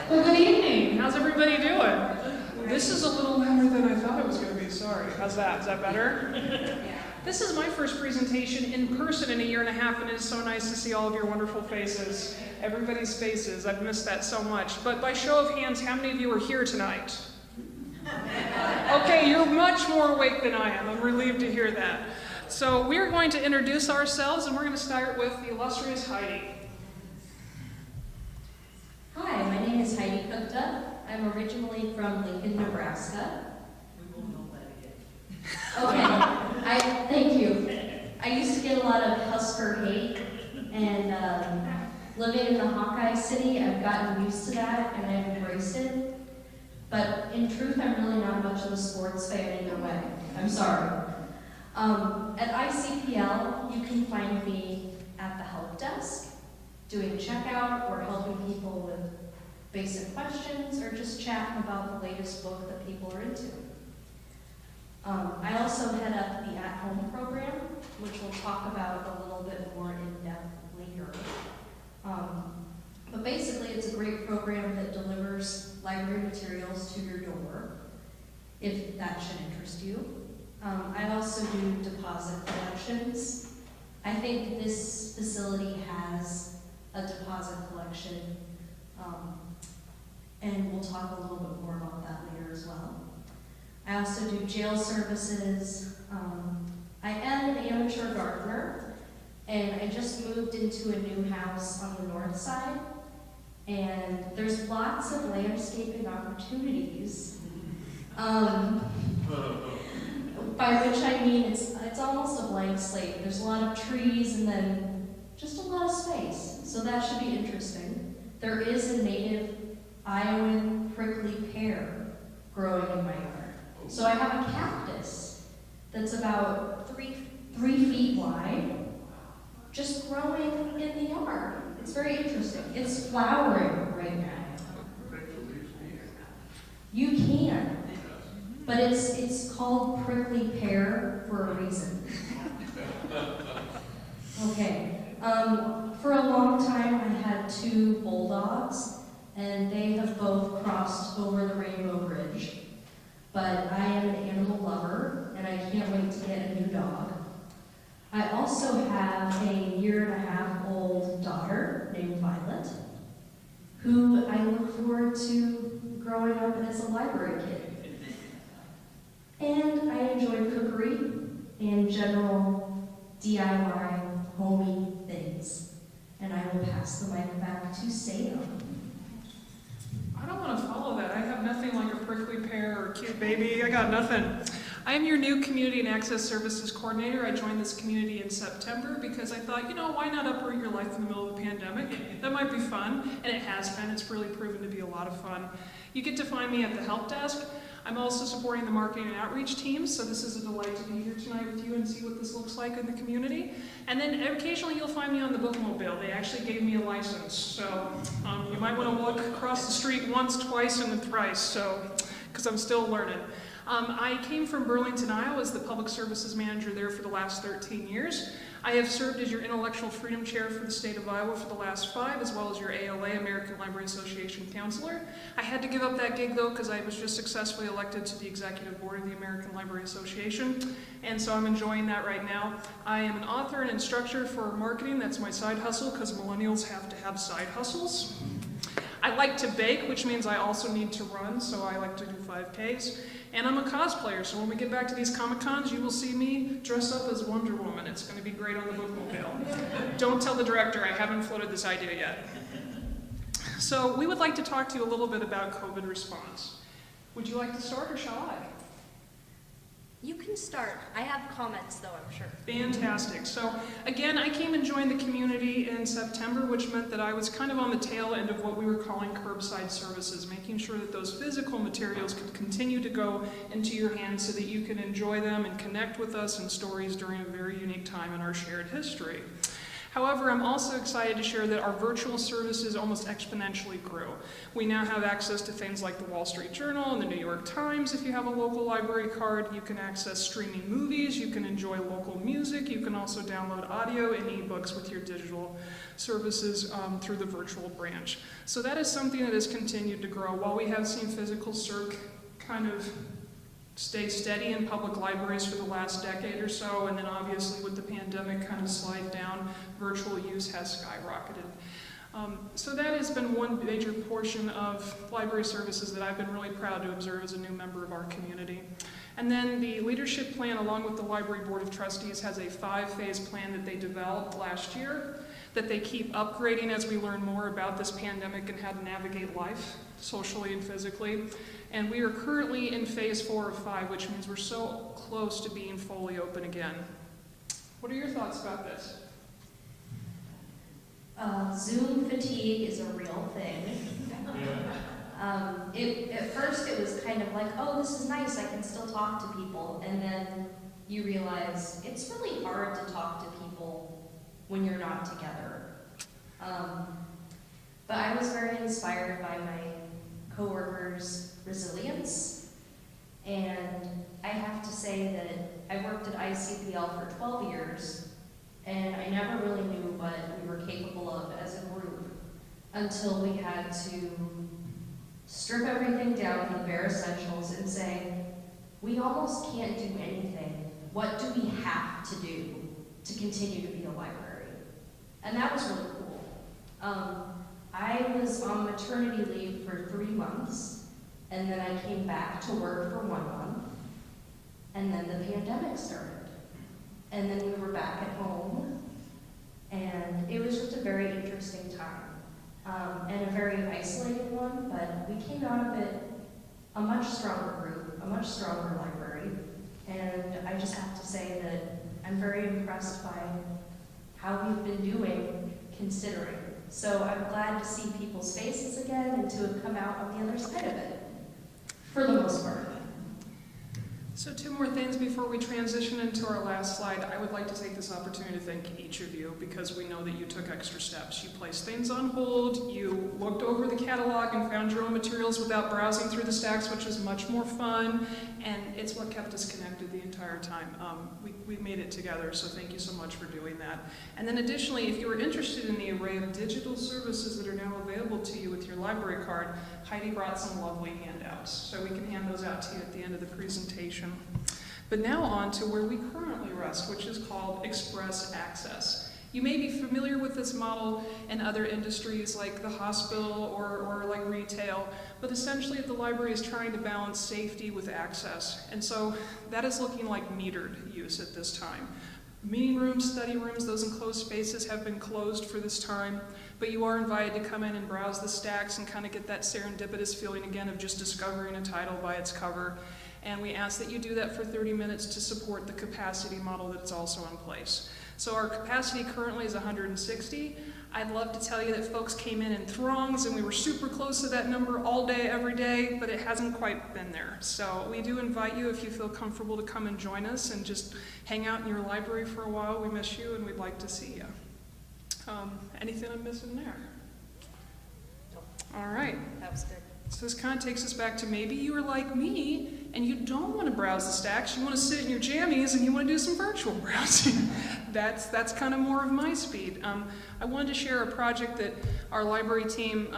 Well, good evening. How's everybody doing? This is a little louder than I thought it was going to be. Sorry. How's that? Is that better? This is my first presentation in person in a year and a half, and it is so nice to see all of your wonderful faces. Everybody's faces. I've missed that so much. But by show of hands, how many of you are here tonight? Okay, you're much more awake than I am. I'm relieved to hear that. So we're going to introduce ourselves, and we're going to start with the illustrious Heidi. Hi, my name is Heidi Kupta. I'm originally from Lincoln, Nebraska. We will know that again. Okay, thank you. I used to get a lot of Husker hate, and living in the Hawkeye City, I've gotten used to that, and I've embraced it. But in truth, I'm really not much of a sports fan either way. I'm sorry. At ICPL, you can find me at the help desk, doing checkout or helping people with basic questions or just chatting about the latest book that people are into. I also head up the at-home program, which we'll talk about a little bit more in depth later. But basically, it's a great program that delivers library materials to your door, if that should interest you. I also do deposit collections. I think this facility has a deposit collection, and we'll talk a little bit more about that later as well. I also do jail services. I am an amateur gardener, and I just moved into a new house on the north side, and there's lots of landscaping opportunities. By which I mean it's almost a blank slate. There's a lot of trees and then just a lot of space, so that should be interesting. There is a native Iowan prickly pear growing in my yard. So I have a cactus that's about 3 feet wide, just growing in the yard. It's very interesting. It's flowering right now. You can. But it's called prickly pear for a reason. Okay. For a long time, I had 2 bulldogs, and they have both crossed over the Rainbow Bridge. But I am an animal lover, and I can't wait to get a new dog. I also have a 1.5-year-old daughter named Violet, who I look forward to growing up as a library kid. And I enjoy cookery and general DIY homey things. And I will pass the mic back to Sam. I don't want to follow that. I have nothing like a prickly pear or a cute baby. I got nothing. I am your new Community and Access Services Coordinator. I joined this community in September because I thought, why not uproot your life in the middle of the pandemic? That might be fun, and it has been. It's really proven to be a lot of fun. You get to find me at the help desk. I'm also supporting the marketing and outreach teams, so this is a delight to be here tonight with you and see what this looks like in the community. And then occasionally you'll find me on the bookmobile. They actually gave me a license, so you might want to walk across the street once, twice, and then thrice, because I'm still learning. I came from Burlington, Iowa as the Public Services Manager there for the last 13 years. I have served as your Intellectual Freedom Chair for the state of Iowa for the last 5, as well as your ALA, American Library Association Counselor. I had to give up that gig though because I was just successfully elected to the Executive Board of the American Library Association, and so I'm enjoying that right now. I am an author and instructor for marketing. That's my side hustle because millennials have to have side hustles. I like to bake, which means I also need to run, so I like to do 5Ks. And I'm a cosplayer, so when we get back to these Comic-Cons, you will see me dress up as Wonder Woman. It's going to be great on the bookmobile. Don't tell the director, I haven't floated this idea yet. So we would like to talk to you a little bit about COVID response. Would you like to start, or shall I? You can start. I have comments though, I'm sure. Fantastic. So again, I came and joined the community in September, which meant that I was kind of on the tail end of what we were calling curbside services, making sure that those physical materials could continue to go into your hands so that you can enjoy them and connect with us in stories during a very unique time in our shared history. However, I'm also excited to share that our virtual services almost exponentially grew. We now have access to things like the Wall Street Journal and the New York Times. If you have a local library card, you can access streaming movies, you can enjoy local music, you can also download audio and ebooks with your digital services through the virtual branch. So that is something that has continued to grow. While we have seen physical circ kind of stay steady in public libraries for the last decade or so, and then obviously with the pandemic kind of slide down, virtual use has skyrocketed. So that has been one major portion of library services that I've been really proud to observe as a new member of our community. And then the leadership plan, along with the Library Board of Trustees, has a 5-phase plan that they developed last year that they keep upgrading as we learn more about this pandemic and how to navigate life socially and physically. And we are currently in phase 4 of 5, which means we're so close to being fully open again. What are your thoughts about this? Zoom fatigue is a real thing. At first it was kind of like, oh, this is nice, I can still talk to people. And then you realize it's really hard to talk to people when you're not together. But I was very inspired by my coworkers' resilience. And I have to say that I worked at ICPL for 12 years, and I never really knew what we were capable of as a group until we had to strip everything down to the bare essentials and say, we almost can't do anything. What do we have to do to continue to be a library? And that was really cool. I was on maternity leave for 3 months, and then I came back to work for 1 month, and then the pandemic started. And then we were back at home, and it was just a very interesting time, and a very isolating one, but we came out of it a much stronger group, a much stronger library, and I just have to say that I'm very impressed by how we've been doing, considering. So I'm glad to see people's faces again and to have come out on the other side of it, for the most part. So 2 more things before we transition into our last slide. I would like to take this opportunity to thank each of you, because we know that you took extra steps. You placed things on hold, you looked over the catalog and found your own materials without browsing through the stacks, which is much more fun, and it's what kept us connected the entire time. We made it together, so thank you so much for doing that. And then additionally, if you were interested in the array of digital services that are now available to you with your library card, Heidi brought some lovely handouts, so we can hand those out to you at the end of the presentation. But now on to where we currently rest, which is called Express Access. You may be familiar with this model in other industries like the hospital or like retail, but essentially the library is trying to balance safety with access. And so that is looking like metered use at this time. Meeting rooms, study rooms, those enclosed spaces have been closed for this time, but you are invited to come in and browse the stacks and kind of get that serendipitous feeling again of just discovering a title by its cover. And we ask that you do that for 30 minutes to support the capacity model that's also in place. So our capacity currently is 160. I'd love to tell you that folks came in throngs and we were super close to that number all day, every day, but it hasn't quite been there. So we do invite you, if you feel comfortable, to come and join us and just hang out in your library for a while. We miss you and we'd like to see you. Anything I'm missing there? All right. That was good. So this kind of takes us back to maybe you were like me and you don't want to browse the stacks, you want to sit in your jammies and you want to do some virtual browsing. That's kind of more of my speed. I wanted to share a project that our library team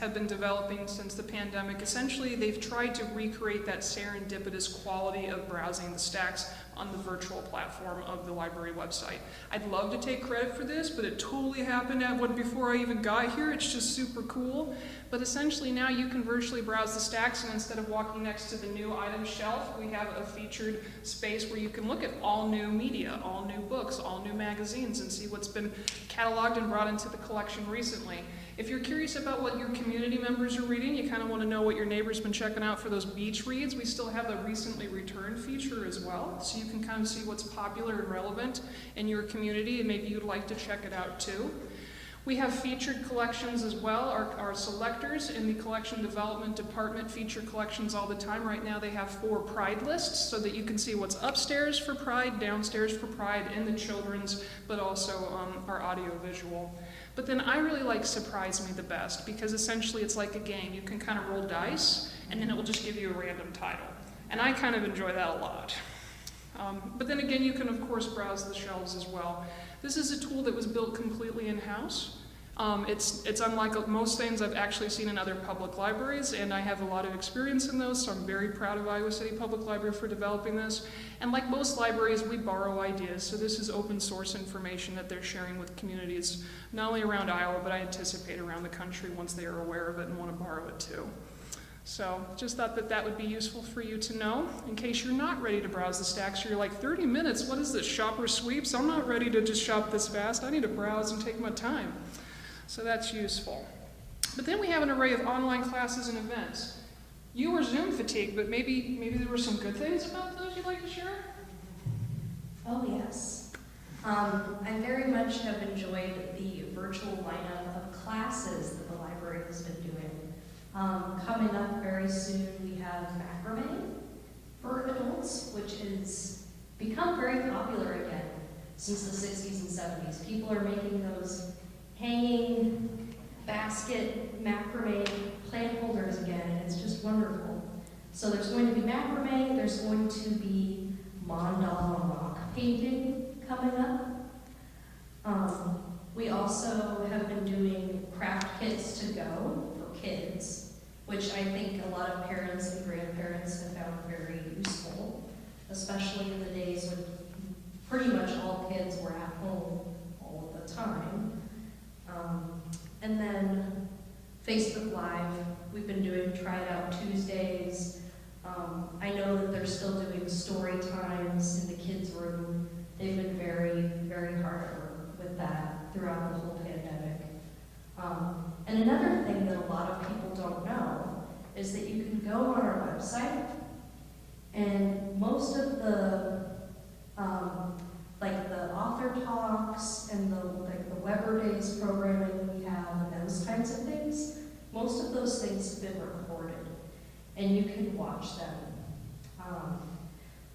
have been developing since the pandemic. Essentially, they've tried to recreate that serendipitous quality of browsing the stacks on the virtual platform of the library website. I'd love to take credit for this, but it totally happened before I even got here. It's just super cool. But essentially now you can virtually browse the stacks, and instead of walking next to the new item shelf, we have a featured space where you can look at all new media, all new books, all new magazines, and see what's been cataloged and brought into the collection recently. If you're curious about what your community members are reading, you kind of want to know what your neighbor's been checking out for those beach reads, we still have a recently returned feature as well, so you can kind of see what's popular and relevant in your community, and maybe you'd like to check it out too. We have featured collections as well. Our selectors in the collection development department feature collections all the time. Right now they have 4 Pride lists so that you can see what's upstairs for Pride, downstairs for Pride, in the children's, but also our audio visual. But then I really like Surprise Me the best, because essentially it's like a game. You can kind of roll dice and then it will just give you a random title. And I kind of enjoy that a lot. But then again, you can of course browse the shelves as well. This is a tool that was built completely in-house. It's unlike most things I've actually seen in other public libraries, and I have a lot of experience in those, so I'm very proud of Iowa City Public Library for developing this. And like most libraries, we borrow ideas, so this is open source information that they're sharing with communities, not only around Iowa, but I anticipate around the country once they are aware of it and want to borrow it too. So just thought that that would be useful for you to know in case you're not ready to browse the stacks. You're like, 30 minutes, what is this, shopper sweeps? I'm not ready to just shop this fast. I need to browse and take my time. So that's useful. But then we have an array of online classes and events. You were Zoom fatigued, but maybe there were some good things about those you'd like to share? Oh, yes. I very much have enjoyed the virtual lineup of classes that the library has been doing. Coming up very soon, we have macrame for adults, which has become very popular again since the 60s and 70s. People are making those hanging basket macrame plant holders again, and it's just wonderful. So there's going to be macrame, there's going to be mandala rock painting coming up. We also have been doing craft kits to go for kids, which I think a lot of parents and grandparents have found very useful, especially in the days when pretty much all kids were at home all of the time. And then Facebook Live, we've been doing Try It Out Tuesdays. I know that they're still doing story times in the kids' room. They've been very, very hard at work with that throughout the whole pandemic. And another thing that a lot of people don't know is that you can go on our website, and most of the like the author talks and the Weber Days programming we have and those kinds of things, most of those things have been recorded, and you can watch them.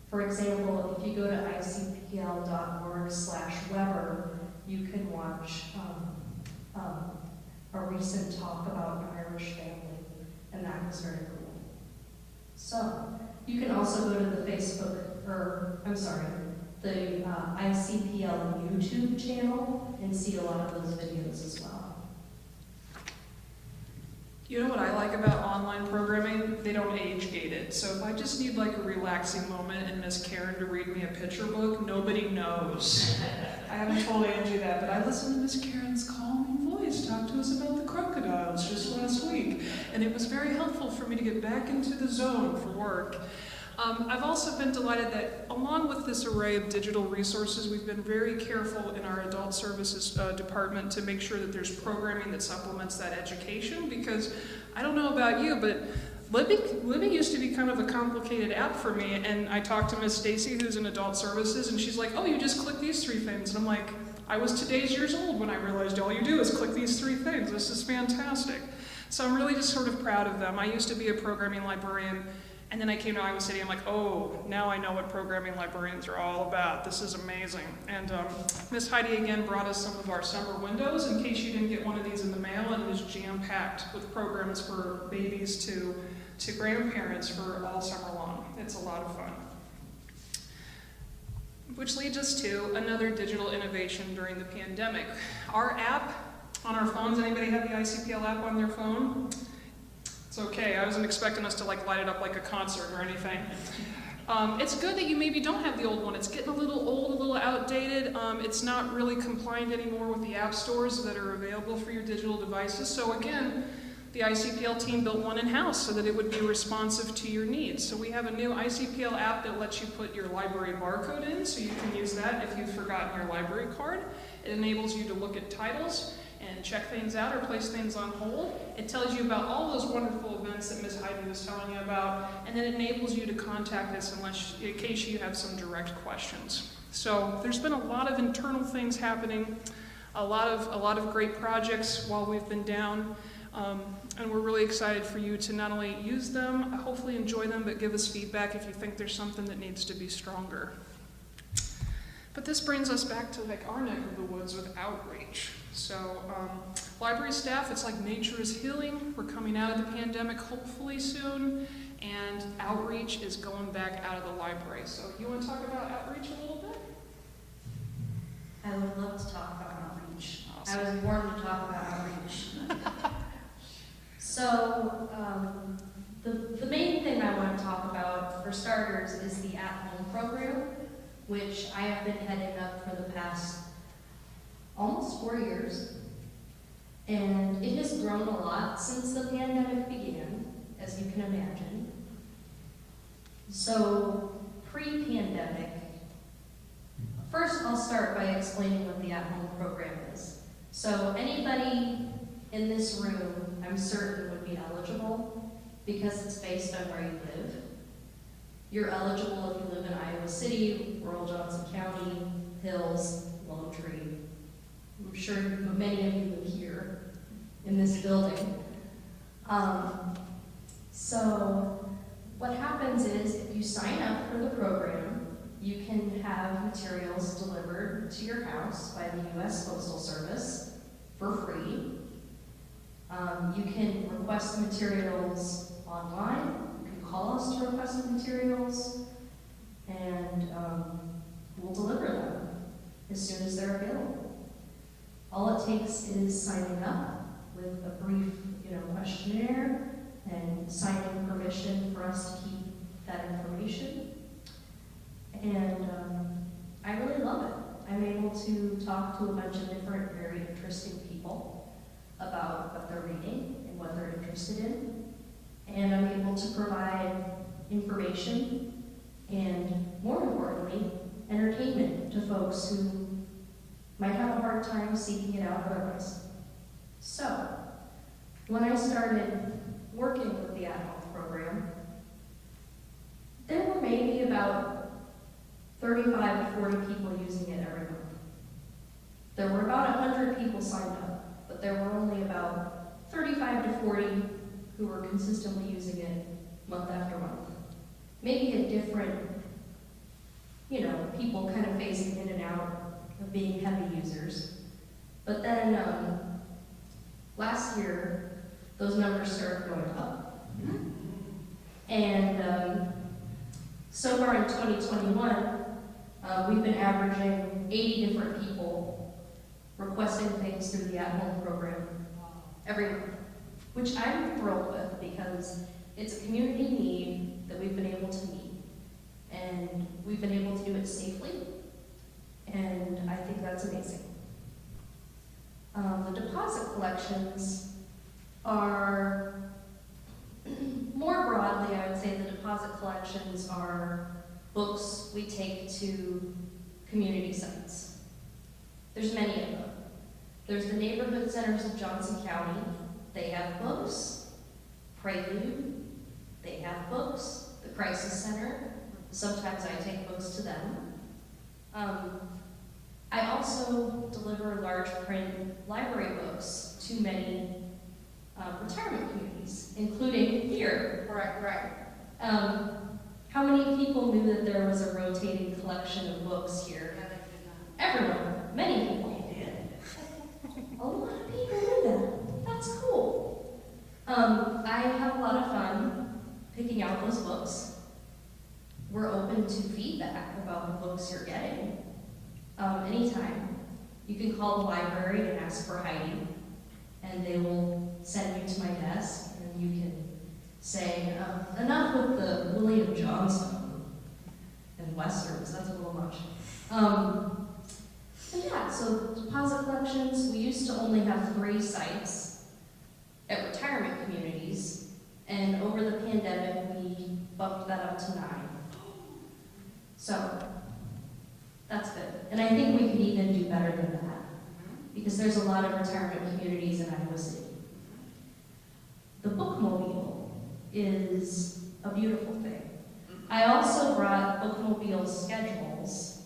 For example, if you go to icpl.org/Weber, you can watch a recent talk about an Irish family, and that was very cool. So, you can also go to the the ICPL YouTube channel and see a lot of those videos as well. You know what I like about online programming? They don't age gate it. So if I just need like a relaxing moment and Miss Karen to read me a picture book, nobody knows. I haven't told Angie that, but I listened to Miss Karen's calming voice talk to us about the crocodiles just last week. And it was very helpful for me to get back into the zone for work. I've also been delighted that along with this array of digital resources, we've been very careful in our adult services department to make sure that there's programming that supplements that education, because I don't know about you, but Living used to be kind of a complicated app for me, and I talked to Miss Stacy, who's in adult services, and she's like, oh, you just click these 3 things. And I'm like, I was today's years old when I realized all you do is click these 3 things. This is fantastic. So I'm really just sort of proud of them. I used to be a programming librarian, and then I came to Iowa City. I'm like, oh, now I know what programming librarians are all about. This is amazing. And Miss Heidi again brought us some of our summer windows in case you didn't get one of these in the mail, and it was jam-packed with programs for babies to grandparents for all summer long. It's a lot of fun. Which leads us to another digital innovation during the pandemic. Our app on our phones, anybody have the ICPL app on their phone? It's okay, I wasn't expecting us to like light it up like a concert or anything. It's good that you maybe don't have the old one. It's getting a little old, a little outdated. It's not really compliant anymore with the app stores that are available for your digital devices. So again, the ICPL team built one in-house so that it would be responsive to your needs. So we have a new ICPL app that lets you put your library barcode in, so you can use that if you've forgotten your library card. It enables you to look at titles and check things out or place things on hold. It tells you about all those wonderful events that Ms. Heidi was telling you about, and then it enables you to contact us in case you have some direct questions. So there's been a lot of internal things happening. a lot of great projects while we've been down. And we're really excited for you to not only use them, hopefully enjoy them, but give us feedback if you think there's something that needs to be stronger. But this brings us back to like our neck of the woods with outreach. So library staff, it's like nature is healing. We're coming out of the pandemic hopefully soon, and outreach is going back out of the library. So you want to talk about outreach a little bit? I would love to talk about outreach. Awesome. I was born to talk about outreach. So, the main thing I want to talk about, for starters, is the at-home program, which I have been heading up for the past almost 4 years. And it has grown a lot since the pandemic began, as you can imagine. So, pre-pandemic, first I'll start by explaining what the at-home program is. So anybody in this room, I'm certain, would be eligible because it's based on where you live. You're eligible if you live in Iowa City, rural Johnson County, Hills, Lone Tree. I'm sure many of you live here in this building. So what happens is if you sign up for the program, you can have materials delivered to your house by the U.S. Postal Service for free. You can request materials online. You can call us to request the materials, and we'll deliver them as soon as they're available. All it takes is signing up with a brief, questionnaire and signing permission for us to keep that information. And I really love it. I'm able to talk to a bunch of different, very interesting people about what they're reading and what they're interested in. And I'm able to provide information and, more importantly, entertainment to folks who might have a hard time seeking it out otherwise. So, when I started working with the at-home program, there were maybe about 35 to 40 people using it every month. There were about 100 people signed up, but there were only about 35 to 40 who were consistently using it month after month. Maybe at different, people kind of phasing in and out of being heavy users. But then last year, those numbers started going up. And so far in 2021, we've been averaging 80 different people requesting things through the at-home program every month, which I'm thrilled with because it's a community need that we've been able to meet. And we've been able to do it safely, and I think that's amazing. The deposit collections are, more broadly, I would say the deposit collections are books we take to community sites. There's many of them. There's the neighborhood centers of Johnson County. They have books. Prelude, they have books. The Crisis Center, sometimes I take books to them. I also deliver large print library books to many retirement communities, including here. Right. How many people knew that there was a rotating collection of books here? Everyone, many people. A lot of people knew that. That's cool. I have a lot of fun picking out those books. We're open to feedback about the books you're getting. Anytime. You can call the library and ask for Heidi, and they will send you to my desk, and you can say, enough with the William Johnson and Westerns, that's a little much. But yeah, so deposit collections, we used to only have 3 sites at retirement communities, and over the pandemic, we bumped that up to 9. So, that's good. And I think we could even do better than that, because there's a lot of retirement communities in Iowa City. The Bookmobile is a beautiful thing. I also brought Bookmobile schedules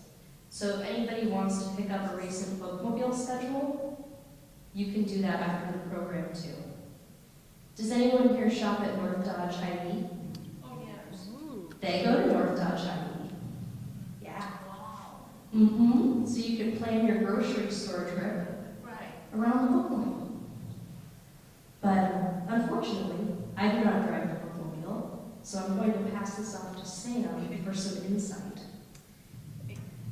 So if anybody wants to pick up a recent bookmobile schedule, you can do that after the program too. Does anyone here shop at North Dodge Hy-Vee? Oh, yes. Ooh. They go to North Dodge Hy-Vee. Yeah. Wow. So you can plan your grocery store trip Right. around the bookmobile. But unfortunately, I do not drive a bookmobile, so I'm going to pass this off to Sam for some insight.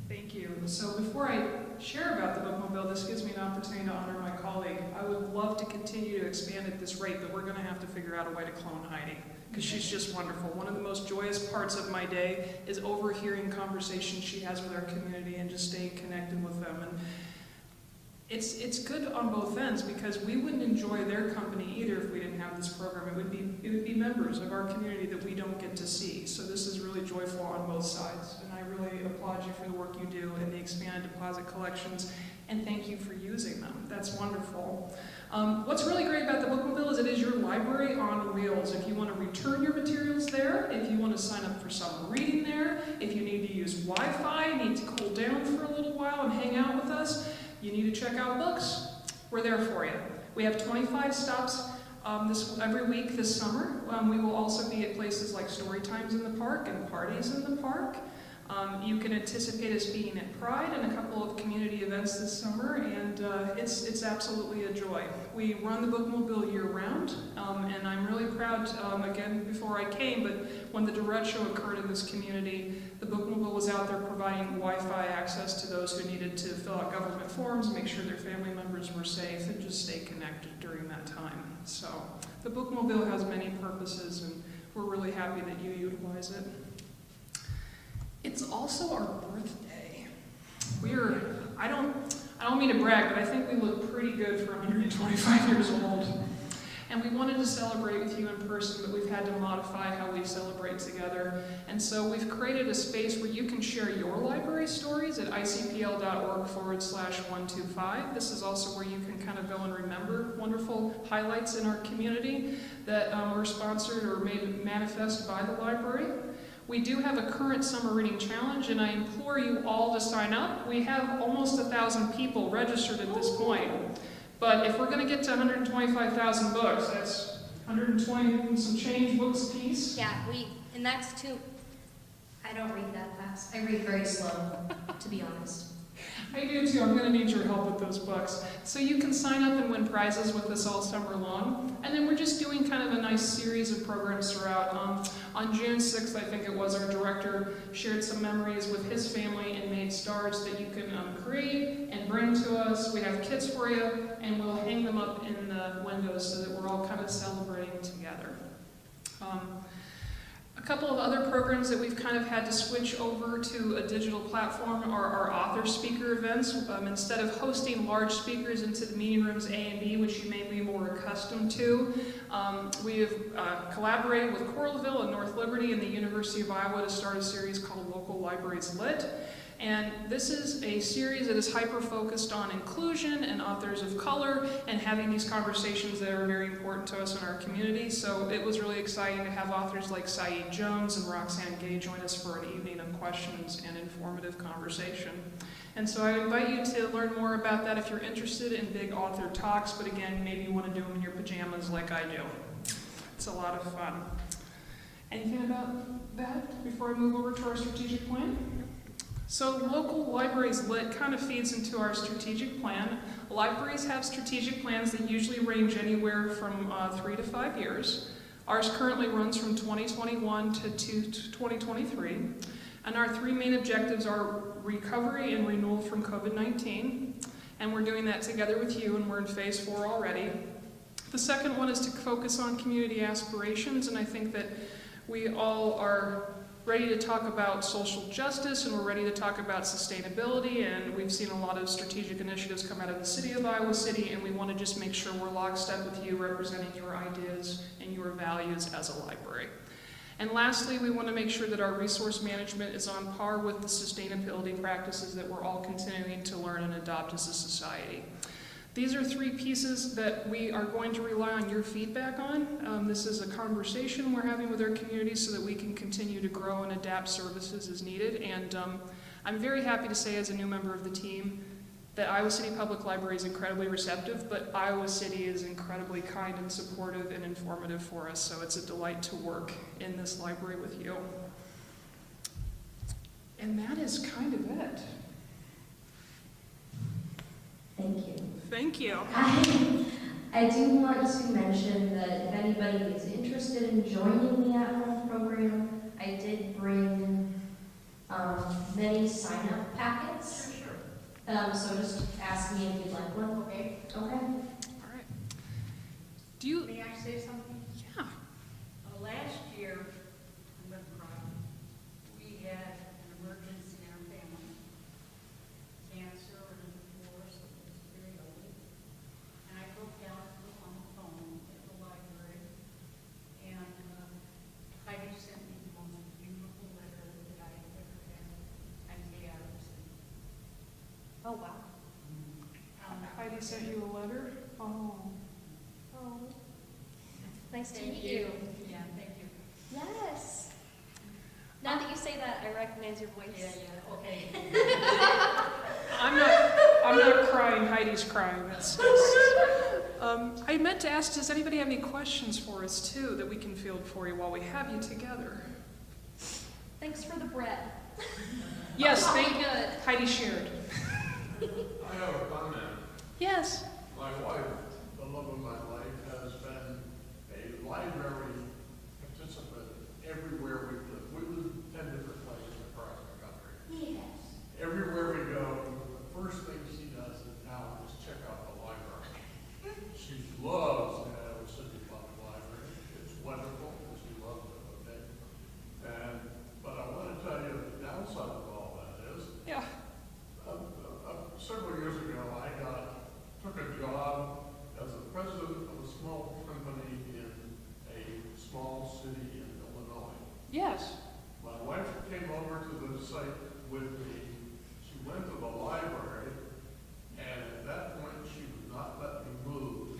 Thank you. So before I share about the bookmobile, this gives me an opportunity to honor my colleague. I would love to continue to expand at this rate, but we're going to have to figure out a way to clone Heidi, because she's just wonderful. One of the most joyous parts of my day is overhearing conversations she has with our community and just staying connected with them. And it's good on both ends, because we wouldn't enjoy their company either if we didn't have this program. It would be members of our community that we don't get to see. So this is really joyful on both sides, and I really applaud you for the work you do in the expanded deposit collections, and thank you for using them. That's wonderful. What's really great about the bookmobile is it is your library on wheels. If you want to return your materials there, if you want to sign up for summer reading there, if you need to use Wi-Fi, need to cool down for a little while and hang out with us, you need to check out books, we're there for you. We have 25 stops every week this summer. We will also be at places like story times in the park and parties in the park. You can anticipate us being at Pride and a couple of community events this summer, and it's absolutely a joy. We run the bookmobile year-round, and I'm really proud, again, before I came, but when the derecho occurred in this community, the bookmobile was out there providing Wi-Fi access to those who needed to fill out government forms, make sure their family members were safe, and just stay connected during that time. So the bookmobile has many purposes, and we're really happy that you utilize it. It's also our birthday. I don't mean to brag, but I think we look pretty good for 125 years old. And we wanted to celebrate with you in person, but we've had to modify how we celebrate together. And so we've created a space where you can share your library stories at icpl.org/125. This is also where you can kind of go and remember wonderful highlights in our community that were sponsored or made manifest by the library. We do have a current summer reading challenge, and I implore you all to sign up. We have almost 1,000 people registered at this point. But if we're going to get to 125,000 books, that's 120 and some change books a piece. Yeah, and that's too, I don't read that fast. I read very slow, to be honest. I do too. I'm going to need your help with those books. So you can sign up and win prizes with us all summer long. And then we're just doing kind of a nice series of programs throughout. On June 6th, I think it was, our director shared some memories with his family and made stars that you can create and bring to us. We have kits for you, and we'll hang them up in the windows so that we're all kind of celebrating together. A couple of other programs that we've kind of had to switch over to a digital platform are our author speaker events. Instead of hosting large speakers into the meeting rooms A and B, which you may be more accustomed to, we have collaborated with Coralville and North Liberty and the University of Iowa to start a series called Local Libraries Lit. And this is a series that is hyper-focused on inclusion and authors of color and having these conversations that are very important to us in our community. So it was really exciting to have authors like Saeed Jones and Roxanne Gay join us for an evening of questions and informative conversation. And so I invite you to learn more about that if you're interested in big author talks, but again, maybe you want to do them in your pajamas like I do. It's a lot of fun. Anything about that before I move over to our strategic plan? So Local Libraries Lit kind of feeds into our strategic plan. Libraries have strategic plans that usually range anywhere from 3 to 5 years. Ours currently runs from 2021 to 2023. And our 3 main objectives are recovery and renewal from COVID-19. And we're doing that together with you, and we're in phase 4 already. The second one is to focus on community aspirations, and I think that we all are ready to talk about social justice, and we're ready to talk about sustainability, and we've seen a lot of strategic initiatives come out of the city of Iowa City, and we want to just make sure we're lockstep with you, representing your ideas and your values as a library. And lastly, we want to make sure that our resource management is on par with the sustainability practices that we're all continuing to learn and adopt as a society. These are 3 pieces that we are going to rely on your feedback on. This is a conversation we're having with our community so that we can continue to grow and adapt services as needed. And I'm very happy to say as a new member of the team that Iowa City Public Library is incredibly receptive, but Iowa City is incredibly kind and supportive and informative for us, so it's a delight to work in this library with you. And that is kind of it. Thank you. Thank you. I do want to mention that if anybody is interested in joining the at-home program, I did bring many sign-up packets. So just ask me if you'd like one. Okay. Okay. All right. Do you? May I say something? Yeah. Last year, I'm going to cry, we had an emergency in our family. Cancer and divorce, it was very ugly. And I broke down on the phone at the library, and Heidi sent me the most beautiful letter that I have ever had, and Gay Iverson. Oh, wow. Heidi sent you a letter? Oh. Oh. Nice to Thank meet you. Yeah, thank you. Yes. Now that you say that, I recognize your voice. Yeah, okay. I'm not crying, Heidi's crying. That's just, I meant to ask, does anybody have any questions for us too that we can field for you while we have you together? Thanks for the bread. Yes, Probably thank you. good. Heidi shared. I have a comment. Yes. My wife, the love of my life, has been a library participant everywhere we've lived. We live 10 different places across the country. Yes. Everywhere we go, the first thing she does in town is check out the library. She loves the Iowa City Public Library. It's wonderful, and she loves it, okay? But I want to tell you the downside of all that is, Yeah. several years ago, I took a job as the president of a small company in a small city in Illinois. Yes. My wife came over to the site with me. She went to the library, and at that point, she would not let me move.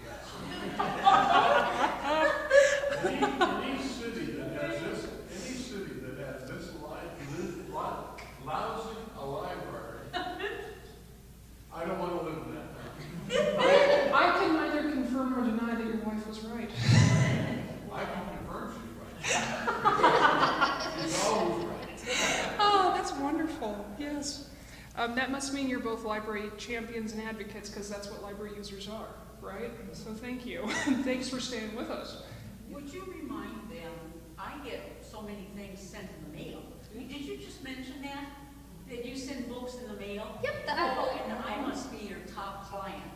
Any city that has this lousy a library, I don't want to live in that town. I can neither confirm or deny that your wife was right. I can confirm she's right. She's always right. Oh, that's wonderful. Yes. That must mean you're both library champions and advocates, because that's what library users are, right? So thank you. Thanks for staying with us. Would you remind them, I get so many things sent in the mail. Did you just mention that? That you send books in the mail? Yep, Oh, and I must be your top client.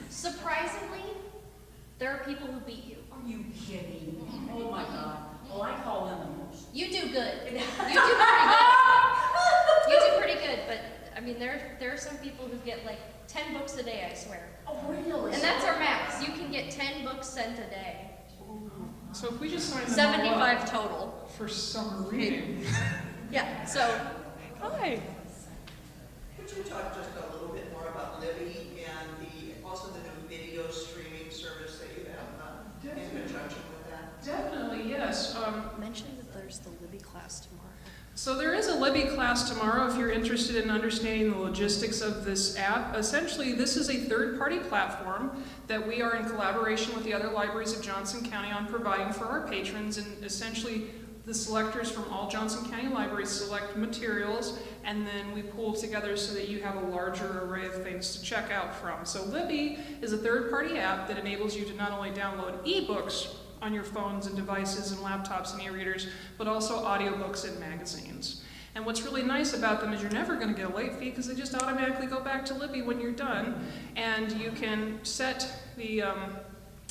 Surprisingly, there are people who beat you. Are you kidding? Oh my God. Well, I call them the most. You do good. You do pretty good. You do pretty good, but I mean, there are some people who get like 10 books a day, I swear. Oh, really? And that's our max. You can get 10 books sent a day. So if we just sign them all 75 up total. for summer reading. Yeah, so Hi. Could you talk just a little bit more about Libby and also the new video streaming service that you have in conjunction with that? Definitely, yes. mention that there's the Libby class tomorrow. So there is a Libby class tomorrow if you're interested in understanding the logistics of this app. Essentially, this is a third-party platform that we are in collaboration with the other libraries of Johnson County on providing for our patrons, and essentially the selectors from all Johnson County libraries select materials, and then we pool together so that you have a larger array of things to check out from. So Libby is a third-party app that enables you to not only download ebooks on your phones and devices and laptops and e-readers, but also audiobooks and magazines. And what's really nice about them is you're never going to get a late fee because they just automatically go back to Libby when you're done. And you can set the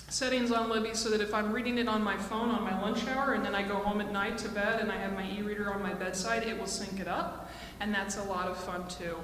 settings on Libby so that if I'm reading it on my phone on my lunch hour and then I go home at night to bed and I have my e-reader on my bedside, it will sync it up. And that's a lot of fun too.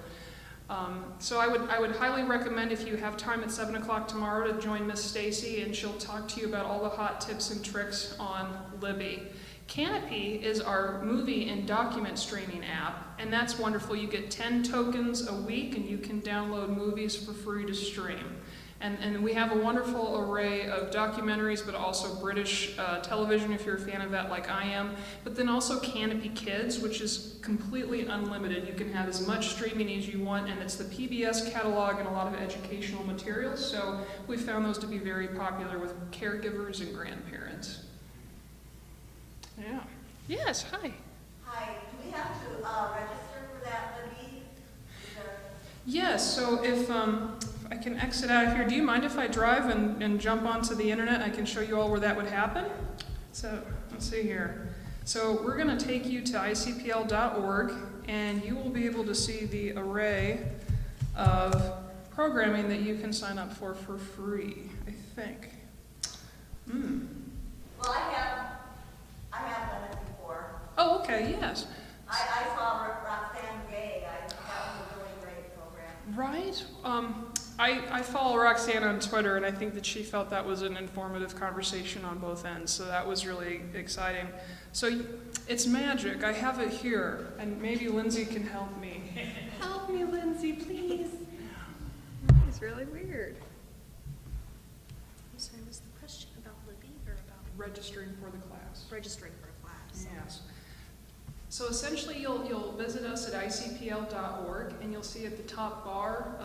So I would highly recommend, if you have time at 7 o'clock tomorrow, to join Miss Stacy, and she'll talk to you about all the hot tips and tricks on Libby. Canopy is our movie and document streaming app, and that's wonderful. You get 10 tokens a week, and you can download movies for free to stream. And we have a wonderful array of documentaries, but also British television if you're a fan of that like I am. But then also Canopy Kids, which is completely unlimited. You can have as much streaming as you want, and it's the PBS catalog and a lot of educational materials. So we found those to be very popular with caregivers and grandparents. Yeah. Yes, hi. Hi, do we have to register for that, Libby? Is there- Yes, so if I can exit out of here, do you mind if I drive and jump onto the internet? I can show you all where that would happen. So let's see here. So we're going to take you to icpl.org, and you will be able to see the array of programming that you can sign up for free, I think. Well, I have done it before. Oh, okay, yes. I saw Roxanne Gay. That was a really great program. Right. I follow Roxanne on Twitter, and I think that she felt that was an informative conversation on both ends, so that was really exciting. So it's magic. I have it here, and maybe Lindsay can help me. Help me, Lindsay, please. It's really weird. I'm sorry, was the question about Libby or about Registering for the class. registering for a class? Yes. So essentially, you'll visit us at icpl.org, and you'll see at the top bar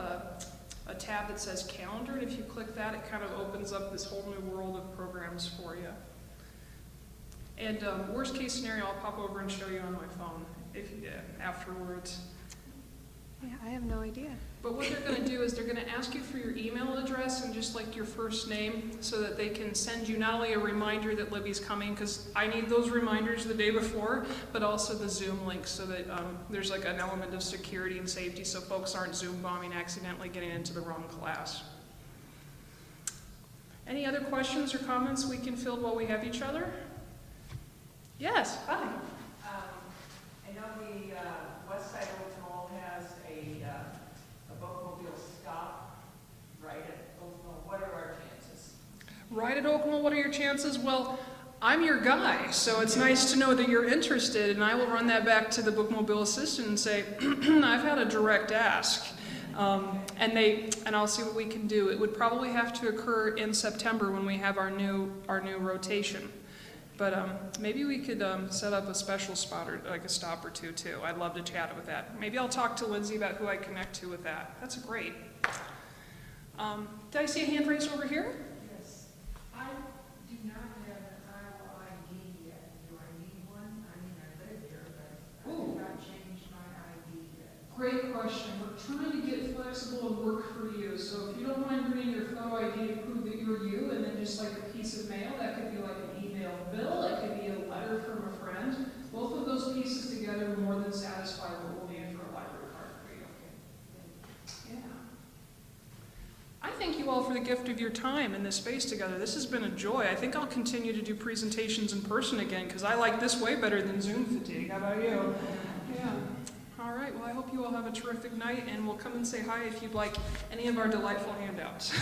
a tab that says Calendar, and if you click that, it kind of opens up this whole new world of programs for you. And worst case scenario, I'll pop over and show you on my phone afterwards. Yeah, I have no idea. But what they're going to do is they're going to ask you for your email address and just like your first name so that they can send you not only a reminder that Libby's coming, because I need those reminders the day before, but also the Zoom link so that there's like an element of security and safety so folks aren't Zoom bombing accidentally getting into the wrong class. Any other questions or comments we can field while we have each other? Yes, hi. I know the West Side Hotel has a bookmobile stop right at Oakville. What are our chances? Right at Oakville, what are your chances? Well, I'm your guy, so it's nice to know that you're interested, and I will run that back to the bookmobile assistant and say, I've had a direct ask. And I'll see what we can do. It would probably have to occur in September when we have our new rotation. But maybe we could set up a special spot or like a stop or two too. I'd love to chat with that. Maybe I'll talk to Lindsay about who I connect to with that. That's great. Did I see a hand raised over here? Yes. I do not have an Iowa ID yet. Do I need one? I mean, I live here, but I have not changed my ID yet. Great question. We're trying to get flexible and work for you. So if you don't mind bringing your photo ID to prove that you're you, and then just like a piece of mail, that could be like an email bill, it could be a letter from a friend. Both of those pieces together will more than satisfy what we'll need for a library card for you. Yeah. I thank you all for the gift of your time in this space together. This has been a joy. I think I'll continue to do presentations in person again because I like this way better than Zoom fatigue. How about you? Yeah. All right, well, I hope you all have a terrific night, and we'll come and say hi if you'd like any of our delightful handouts.